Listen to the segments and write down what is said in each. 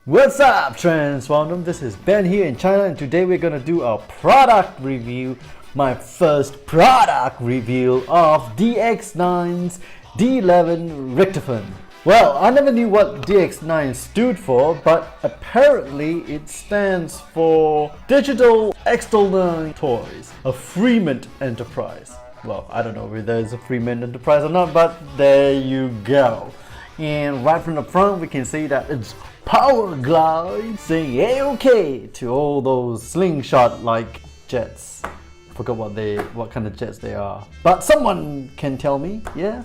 What's up, Transformdom? This is Ben here in China, and today we're gonna do a product review. My first product review of DX9's D11 RIchthofen. Well, I never knew what DX9 stood for, but apparently it stands for Digital External Toys, a Freeman enterprise. Well, I don't know if there's a Freeman enterprise or not, but there you go. And right from the front, we can see that it's Powerglide saying A-OK to all those slingshot-like jets. Forgot what kind of jets they are, but someone can tell me. Yeah,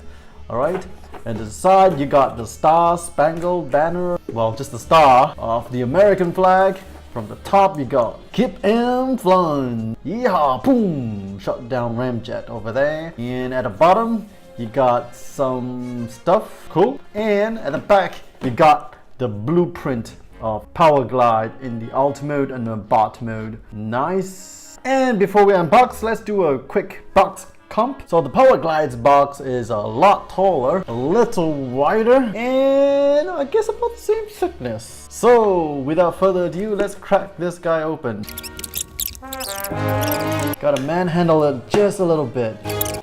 all right. And to the side, you got the Star Spangled Banner. Well, just the star of the American flag. From the top, you got Keep 'em Flying. Yeehaw, boom! Shot down ramjet over there. And at the bottom, you got some stuff. Cool. And at the back, you got the blueprint of Powerglide in the alt mode and the bot mode. Nice. And before we unbox, let's do a quick box comp. So the Powerglide's box is a lot taller, a little wider, and I guess about the same thickness. So without further ado, let's crack this guy open. Gotta manhandle it just a little bit.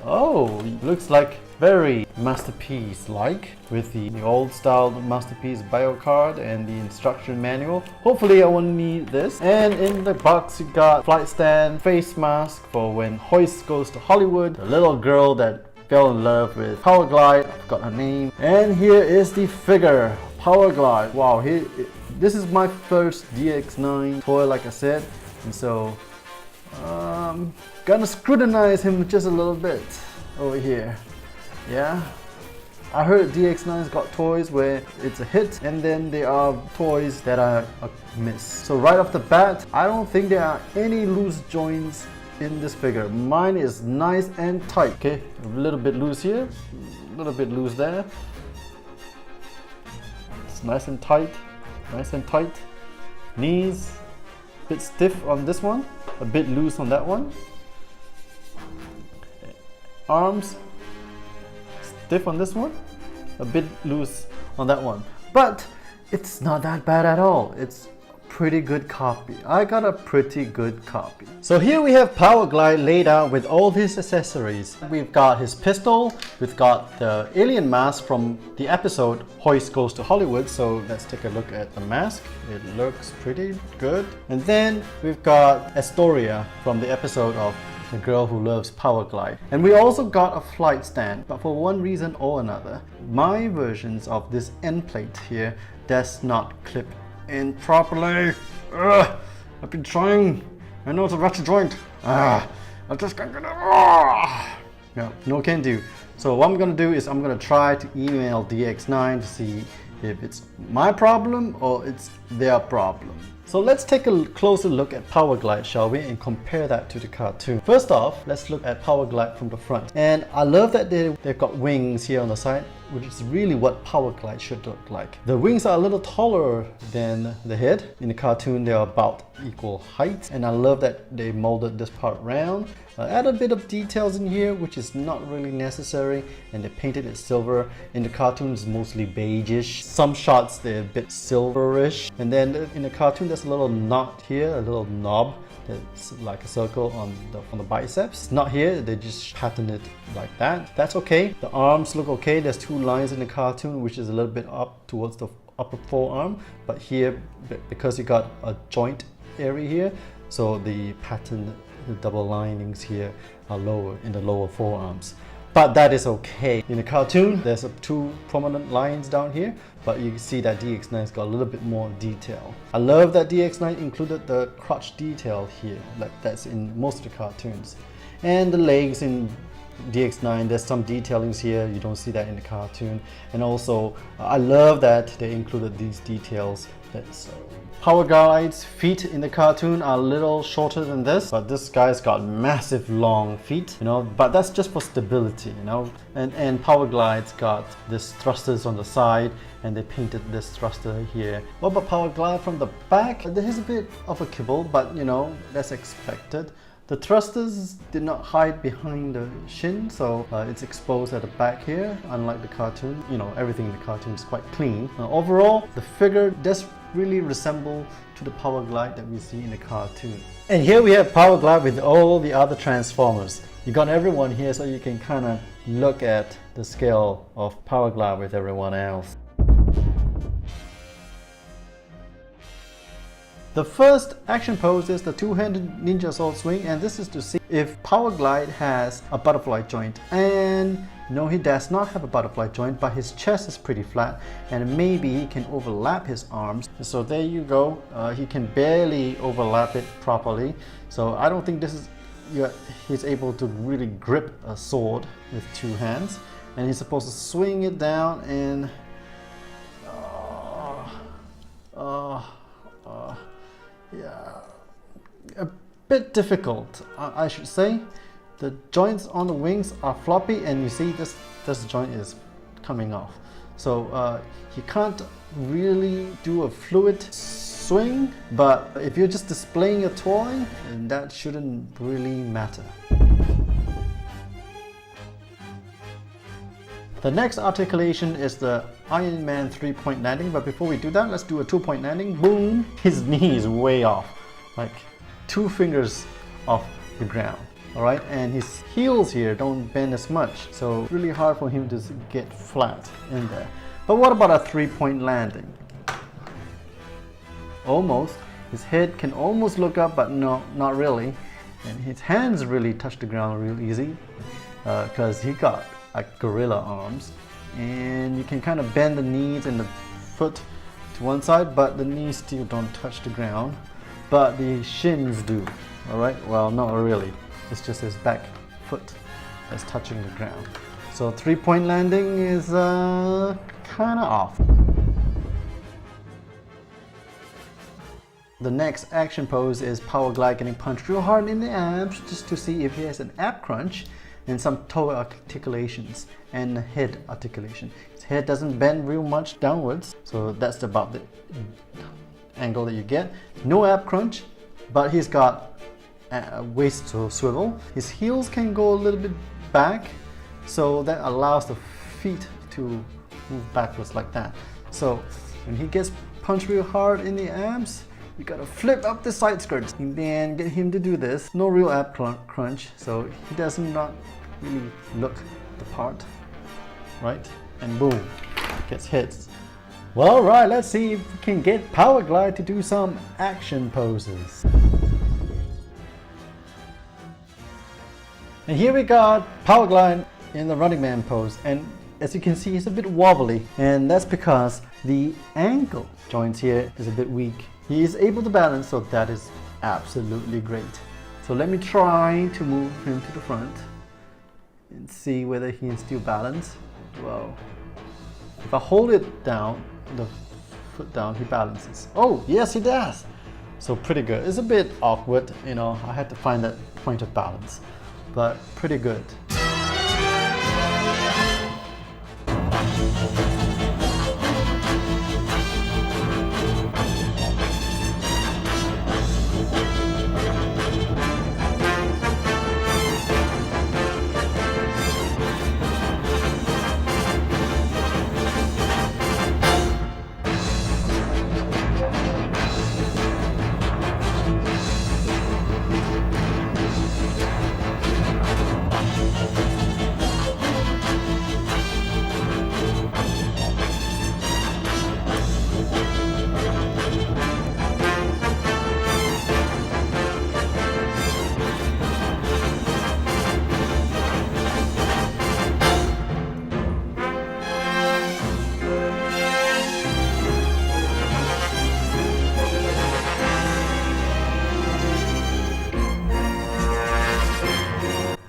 Oh, looks like very masterpiece-like, with the old style masterpiece bio card and the instruction manual. Hopefully I won't need this. And in the box you got flight stand, face mask for when Hoist goes to Hollywood, the little girl that fell in love with Powerglide, I forgot her name. And here is the figure, Powerglide. Wow, this is my first DX9 toy, like I said, and so gonna scrutinize him just a little bit over here. Yeah, I heard DX9's got toys where it's a hit, and then there are toys that are a miss. So right off the bat, I don't think there are any loose joints in this figure. Mine is nice and tight. Okay, a little bit loose here, a little bit loose there. It's nice and tight, nice and tight. Knees, a bit stiff on this one, a bit loose on that one. Arms, stiff on this one, a bit loose on that one, but it's not that bad at all. It's a pretty good copy. I got a pretty good copy. So here we have Powerglide laid out with all his accessories. We've got his pistol, we've got the alien mask from the episode Hoist Goes to Hollywood, so let's take a look at the mask. It looks pretty good. And then we've got Astoria from the episode of The Girl Who Loves Powerglide. And we also got a flight stand, but for one reason or another, my versions of this end plate here does not clip in properly. I've been trying. I know it's a ratchet joint. I just can't get it. No can do. So what I'm gonna do is I'm gonna try to email DX9 to see if it's my problem or it's their problem. So let's take a closer look at Powerglide, shall we, and compare that to the cartoon. First off, let's look at Powerglide from the front. And I love that they've got wings here on the side, which is really what Powerglide should look like. The wings are a little taller than the head. In the cartoon, they're about equal height. And I love that they molded this part round. Add a bit of details in here, which is not really necessary, and they painted it silver. In the cartoon, it's mostly beigeish. Some shots, they're a bit silverish. And then in the cartoon, there's a little knot here, a little knob that's like a circle on the biceps. Not here, they just patterned it like that. That's okay. The arms look okay. There's two lines in the cartoon, which is a little bit up towards the upper forearm, but here, because you got a joint area here, so the pattern, the double linings here are lower in the lower forearms. But that is okay. In the cartoon, there's two prominent lines down here, but you can see that DX9's got a little bit more detail. I love that DX9 included the crotch detail here, like that's in most of the cartoons. And the legs in DX9, there's some detailings here, you don't see that in the cartoon. And also, I love that they included these details. That's Powerglide's feet in the cartoon are a little shorter than this, but this guy's got massive long feet, you know, but that's just for stability, you know. And Powerglide's got this thrusters on the side, and they painted this thruster here. What about Powerglide from the back? There's a bit of a kibble, but you know, that's expected. The thrusters did not hide behind the shin, so it's exposed at the back here, unlike the cartoon. You know, everything in the cartoon is quite clean. Overall, the figure does really resemble to the Powerglide that we see in the cartoon. And here we have Powerglide with all the other Transformers. You got everyone here so you can kind of look at the scale of Powerglide with everyone else. The first action pose is the two-handed ninja sword swing, and this is to see if Powerglide has a butterfly joint. And no, he does not have a butterfly joint, but his chest is pretty flat and maybe he can overlap his arms. So there you go, he can barely overlap it properly. So I don't think this is he's able to really grip a sword with two hands, and he's supposed to swing it down and yeah, a bit difficult, I should say. The joints on the wings are floppy, and you see this joint is coming off. So he can't really do a fluid swing, but if you're just displaying a toy, then that shouldn't really matter. The next articulation is the Ironman 3-point landing, but before we do that, let's do a 2-point landing. Boom! His knee is way off, like 2 fingers off the ground. Alright, and his heels here don't bend as much, so it's really hard for him to get flat in there. But what about a 3-point landing? Almost. His head can almost look up, but no, not really. And his hands really touch the ground real easy, because he got like gorilla arms. And you can kind of bend the knees and the foot to one side, but the knees still don't touch the ground. But the shins do. Alright, well, not really. It's just his back foot that's touching the ground. So 3-point landing is kind of off. The next action pose is Powerglide getting punched real hard in the abs, just to see if he has an ab crunch and some toe articulations and head articulation. His head doesn't bend real much downwards, so that's about the angle that you get. No ab crunch, but he's got waist to swivel. His heels can go a little bit back, so that allows the feet to move backwards like that. So when he gets punched real hard in the abs, you gotta flip up the side skirts and then get him to do this. No real ab crunch, so he does not really look the part, right? And boom, gets hits. Well, right, let's see if we can get Powerglide to do some action poses. And here we got Powerglide in the Running Man pose, and as you can see, he's a bit wobbly, and that's because the ankle joints here is a bit weak. He is able to balance, so that is absolutely great. So let me try to move him to the front and see whether he can still balance. Well, if I hold it down, the foot down, he balances. Oh, yes, he does. So pretty good. It's a bit awkward, you know, I had to find that point of balance, but pretty good.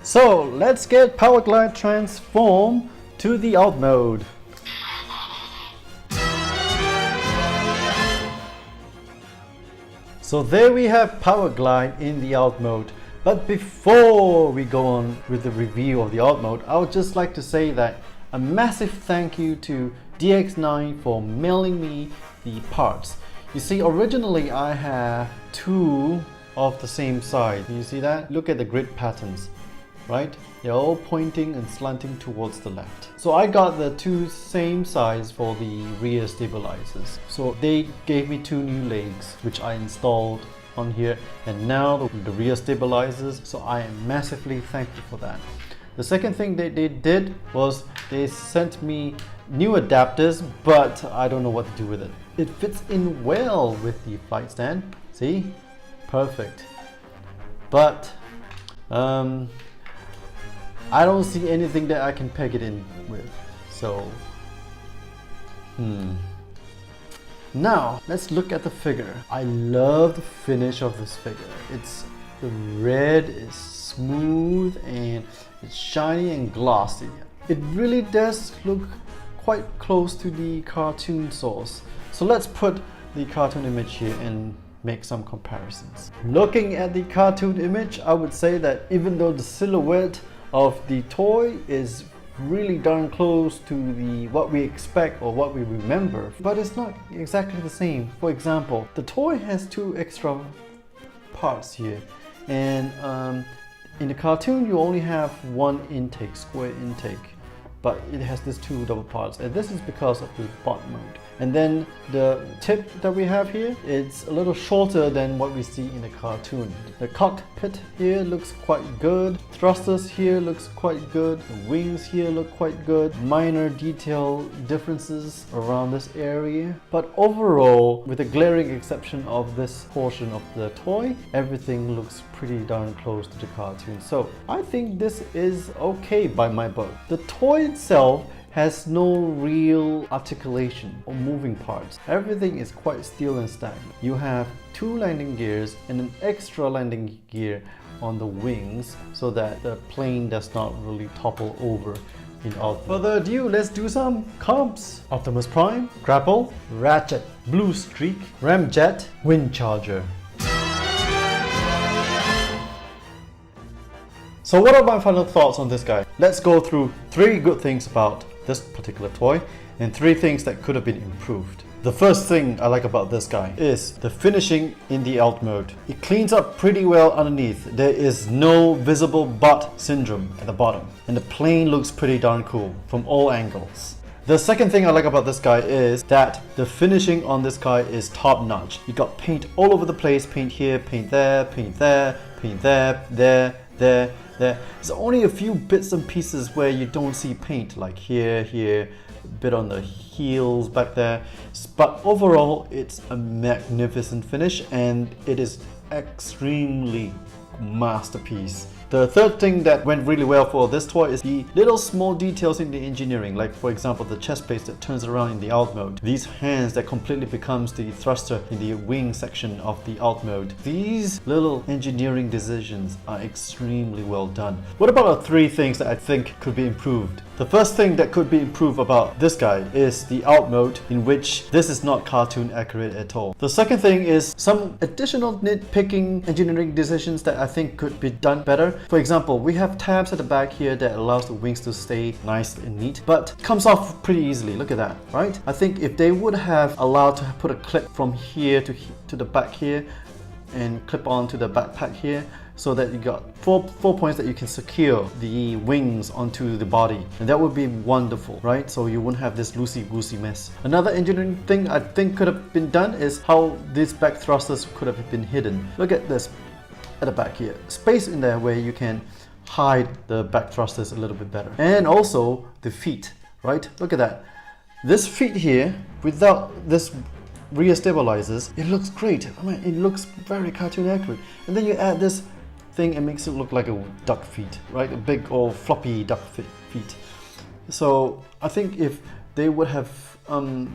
So let's get Powerglide transformed to the alt mode. So there we have Powerglide in the alt mode. But before we go on with the review of the alt mode, I would just like to say that a massive thank you to DX9 for mailing me the parts. You see, originally I have two of the same size. You see that? Look at the grid patterns. right? They're all pointing and slanting towards the left. So I got the two same size for the rear stabilizers. So they gave me two new legs, which I installed on here, and now the rear stabilizers. So I am massively thankful for that. The second thing they did was they sent me new adapters, but I don't know what to do with it. It fits in well with the flight stand. See? Perfect. But I don't see anything that I can peg it in with. So now let's look at the figure. I love the finish of this figure. The red is smooth and it's shiny and glossy. It really does look quite close to the cartoon source. So let's put the cartoon image here and make some comparisons. Looking at the cartoon image, I would say that even though the silhouette of the toy is really darn close to what we expect or what we remember, but it's not exactly the same. For example, the toy has two extra parts here, and in the cartoon you only have one intake, square intake, but it has these two double parts, and this is because of the bot mode. And then the tip that we have here, it's a little shorter than what we see in the cartoon. The cockpit here looks quite good. Thrusters here looks quite good. The wings here look quite good. Minor detail differences around this area. But overall, with the glaring exception of this portion of the toy, everything looks pretty darn close to the cartoon. So I think this is okay by my book. The toy itself has no real articulation or moving parts. Everything is quite still and stagnant. You have two landing gears and an extra landing gear on the wings so that the plane does not really topple over in altitude. Further ado, let's do some comps. Optimus Prime, Grapple, Ratchet, Blue Streak, Ramjet, Windcharger. So what are my final thoughts on this guy? Let's go through 3 good things about this particular toy and 3 things that could have been improved. The first thing I like about this guy is the finishing in the alt mode. It cleans up pretty well underneath. There is no visible butt syndrome at the bottom, and the plane looks pretty darn cool from all angles. The second thing I like about this guy is that the finishing on this guy is top notch. You got paint all over the place, paint here, paint there, paint there, paint there, there. There's only a few bits and pieces where you don't see paint, like here, a bit on the heels back there. But overall, it's a magnificent finish and it is extremely masterpiece. The third thing that went really well for this toy is the little small details in the engineering, like for example the chest plate that turns around in the alt mode, these hands that completely becomes the thruster in the wing section of the alt mode. These little engineering decisions are extremely well done. What about the 3 things that I think could be improved? The first thing that could be improved about this guy is the alt mode, in which this is not cartoon accurate at all. The second thing is some additional nitpicking engineering decisions that I think could be done better. For example, we have tabs at the back here that allows the wings to stay nice and neat, but it comes off pretty easily. Look at that, right? I think if they would have allowed to put a clip from here to the back here and clip on to the backpack here, so that you got four points that you can secure the wings onto the body, and that would be wonderful, right? So you wouldn't have this loosey-goosey mess. Another engineering thing I think could have been done is how these back thrusters could have been hidden. Look at this at the back here, space in there where you can hide the back thrusters a little bit better. And also the feet, right? Look at that. This feet here, without this rear stabilizers, it looks great. I mean, it looks very cartoon accurate. And then you add this thing and makes it look like a duck feet, right? A big old floppy duck feet. So I think if they would have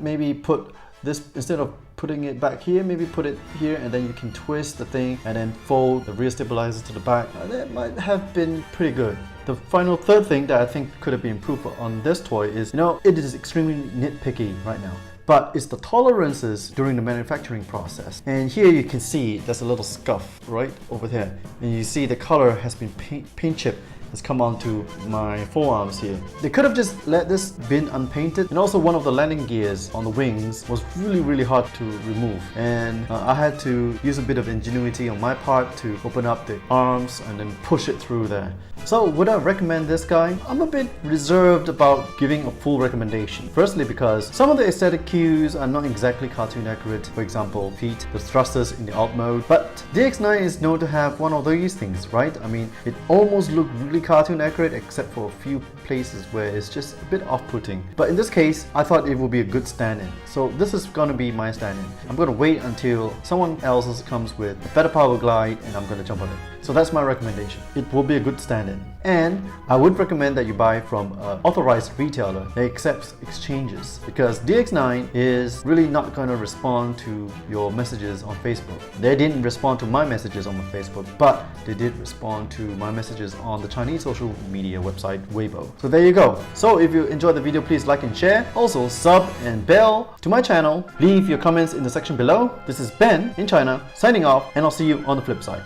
maybe put this, instead of putting it back here, maybe put it here, and then you can twist the thing and then fold the rear stabilizers to the back, that might have been pretty good. The final third thing that I think could have been improved on this toy is, it is extremely nitpicky right now, but it's the tolerances during the manufacturing process. And here you can see there's a little scuff right over there, and you see the color has been paint chip has come onto my forearms here. They could have just let this been unpainted, and also one of the landing gears on the wings was really hard to remove, and I had to use a bit of ingenuity on my part to open up the arms and then push it through there. So would I recommend this guy? I'm a bit reserved about giving a full recommendation. Firstly, because some of the aesthetic cues are not exactly cartoon accurate. For example, feet, the thrusters in the alt mode. But DX9 is known to have one of these things, right? I mean, it almost looked really cartoon accurate except for a few places where it's just a bit off-putting. But in this case, I thought it would be a good stand-in. So this is going to be my stand-in. I'm going to wait until someone else comes with a better Powerglide and I'm going to jump on it. So that's my recommendation. It will be a good stand-in. And I would recommend that you buy from an authorized retailer that accepts exchanges, because DX9 is really not going to respond to your messages on Facebook. They didn't respond to my messages on my Facebook, but they did respond to my messages on the Chinese social media website Weibo. So there you go. So if you enjoyed the video, please like and share. Also sub and bell to my channel. Leave your comments in the section below. This is Ben in China signing off, and I'll see you on the flip side.